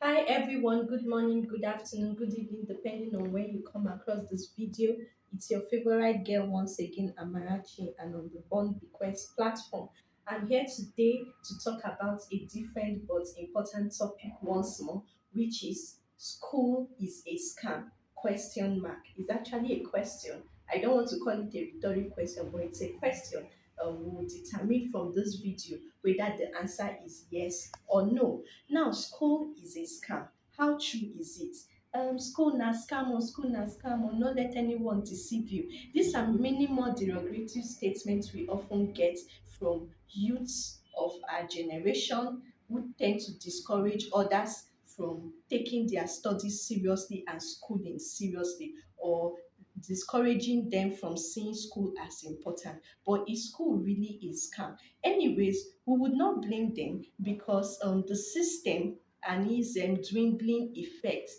Hi everyone, good morning, good afternoon, good evening, depending on when you come across this video. It's your favorite girl once again, Amarachi, and on the Bond Bequest platform. I'm here today to talk about a different but important topic once more, which is school is a scam? Question mark. It's actually a question. I don't want to call it a rhetoric question, but it's a question. We will determine from this video whether the answer is yes or no. Now, school is a scam. How true is it? School na scam or school na scam or no let anyone deceive you. These are many more derogatory statements we often get from youths of our generation who tend to discourage others from taking their studies seriously and schooling seriously, or discouraging them from seeing school as important. But is school really a scam? Anyways, we would not blame them because the system and its dwindling effect,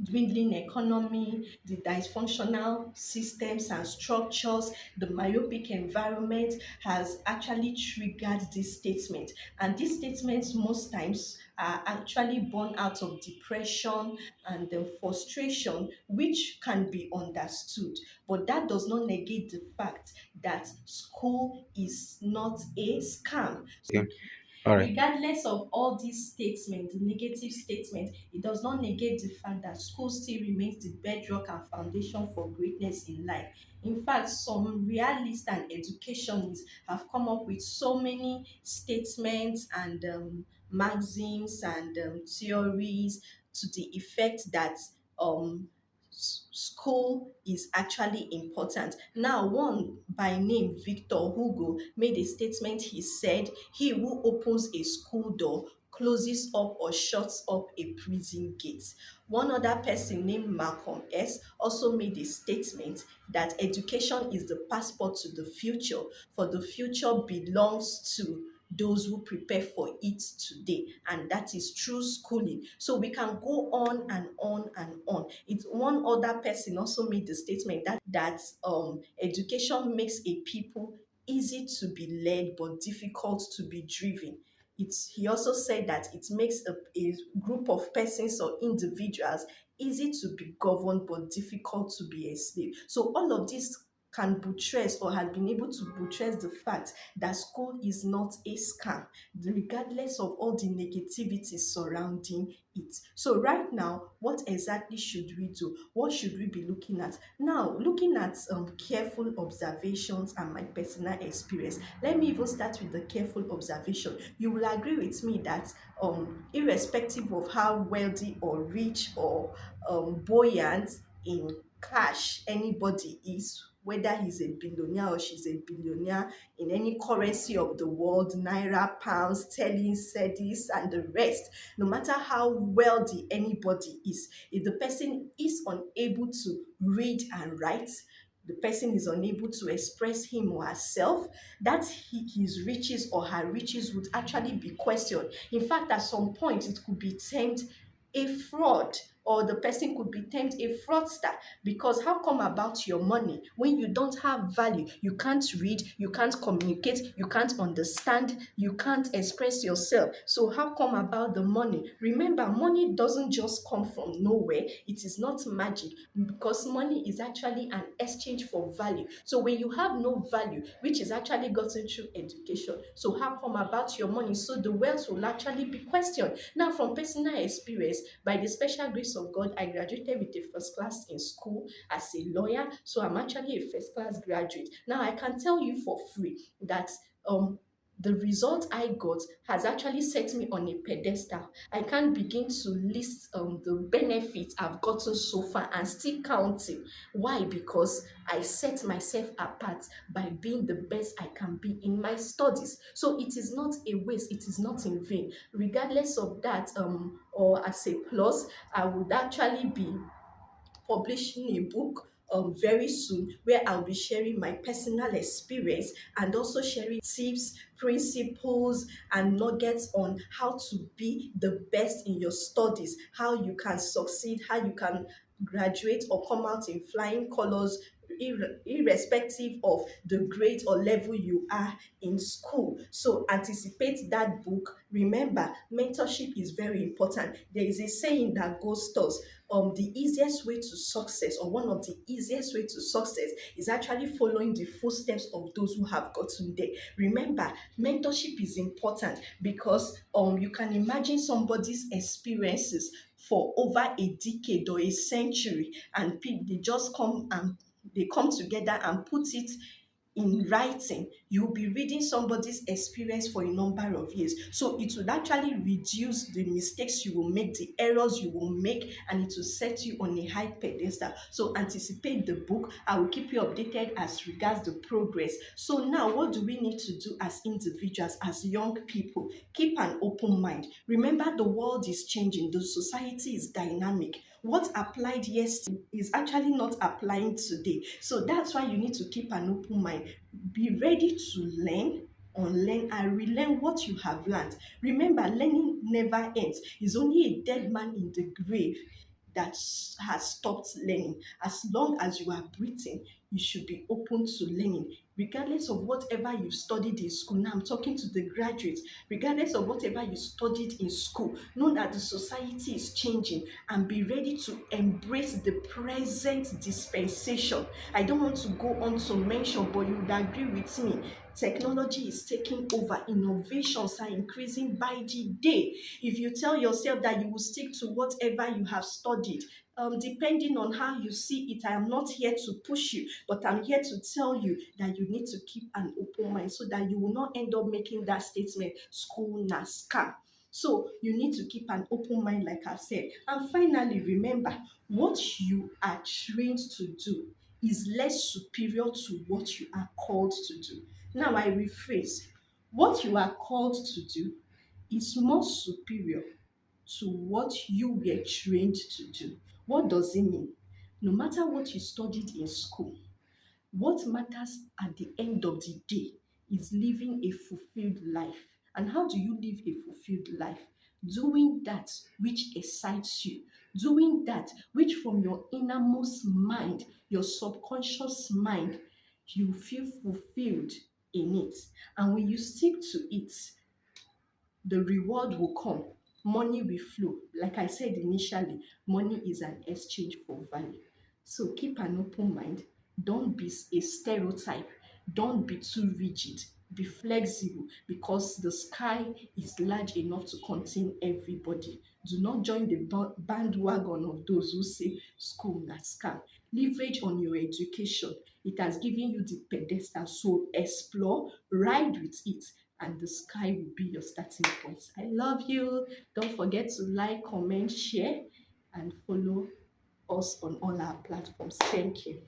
dwindling economy, the dysfunctional systems and structures, the myopic environment has actually triggered this statement. And these statements most times are actually born out of depression and frustration, which can be understood. But that does not negate the fact that school is not a scam. Okay. All right. Regardless of all these statements, the negative statements, it does not negate the fact that school still remains the bedrock and foundation for greatness in life. In fact, some realists and educationists have come up with so many statements and maxims and theories to the effect that school is actually important. Now, one by name Victor Hugo made a statement. He said, "He who opens a school door closes up or shuts up a prison gate." One other person named Malcolm S also made a statement that education is the passport to the future, for the future belongs to those who prepare for it today, and that is through schooling. So we can go on and on and on. It's one other person also made the statement that education makes a people easy to be led but difficult to be driven. He also said that it makes a group of persons or individuals easy to be governed but difficult to be enslaved. So all of this can buttress or has been able to buttress the fact that school is not a scam, regardless of all the negativity surrounding it. So right now, what exactly should we do? What should we be looking at? Now, looking at careful observations and my personal experience, let me even start with the careful observation. You will agree with me that irrespective of how wealthy or rich or buoyant in cash anybody is, whether he's a billionaire or she's a billionaire, in any currency of the world, naira, pounds, sterling, cedis, and the rest, no matter how wealthy anybody is, if the person is unable to read and write, the person is unable to express him or herself, that his riches or her riches would actually be questioned. In fact, at some point, it could be termed a fraud, or the person could be termed a fraudster, because how come about your money when you don't have value? You can't read, you can't communicate, you can't understand, you can't express yourself. So how come about the money? Remember, money doesn't just come from nowhere. It is not magic, because money is actually an exchange for value. So when you have no value, which is actually gotten through education, so how come about your money? So the wealth will actually be questioned. Now, from personal experience, by the special grace of God, I graduated with a first class in school as a lawyer. So I'm actually a first class graduate. Now I can tell you for free that the result I got has actually set me on a pedestal. I can't begin to list the benefits I've gotten so far and still counting. Why? Because I set myself apart by being the best I can be in my studies. So it is not a waste, it is not in vain. Regardless of that, or as a plus, I would actually be publishing a book very soon, where I'll be sharing my personal experience and also sharing tips, principles, and nuggets on how to be the best in your studies, how you can succeed, how you can graduate or come out in flying colors, irrespective of the grade or level you are in school. So anticipate that book. Remember, mentorship is very important. There is a saying that goes thus: the easiest way to success, or one of the easiest way to success, is actually following the footsteps of those who have gotten there. Remember, mentorship is important because you can imagine somebody's experiences for over a decade or a century, and they just come together and put it in writing. You'll be reading somebody's experience for a number of years. So it would actually reduce the mistakes you will make, the errors you will make, and it will set you on a high pedestal. So anticipate the book. I will keep you updated as regards the progress. So now, what do we need to do as individuals, as young people? Keep an open mind. Remember, the world is changing, the society is dynamic. What applied yesterday is actually not applying today. So that's why you need to keep an open mind. Be ready to learn, unlearn, and relearn what you have learned. Remember, learning never ends. It's only a dead man in the grave that has stopped learning. As long as you are breathing, you should be open to learning, regardless of whatever you've studied in school. Now I'm talking to the graduates. Regardless of whatever you studied in school, know that the society is changing, and be ready to embrace the present dispensation. I don't want to go on to mention, but you would agree with me. Technology is taking over, innovations are increasing by the day. If you tell yourself that you will stick to whatever you have studied, depending on how you see it, I am not here to push you, but I'm here to tell you that you need to keep an open mind so that you will not end up making that statement, school na scam. So you need to keep an open mind, like I said. And finally, remember, what you are trained to do is less superior to what you are called to do. Now I rephrase: what you are called to do is more superior to what you were trained to do. What does it mean? No matter what you studied in school, what matters at the end of the day is living a fulfilled life. And how do you live a fulfilled life? Doing that which excites you, doing that which from your innermost mind, your subconscious mind, you feel fulfilled in it. And when you stick to it, the reward will come. Money will flow. Like I said initially, money is an exchange for value. So keep an open mind. Don't be a stereotype. Don't be too rigid. Be flexible, because the sky is large enough to contain everybody. Do not join the bandwagon of those who say school na scam. Leverage on your education. It has given you the pedestal. So explore, ride with it, and the sky will be your starting point. I love you. Don't forget to like, comment, share, and follow us on all our platforms. Thank you.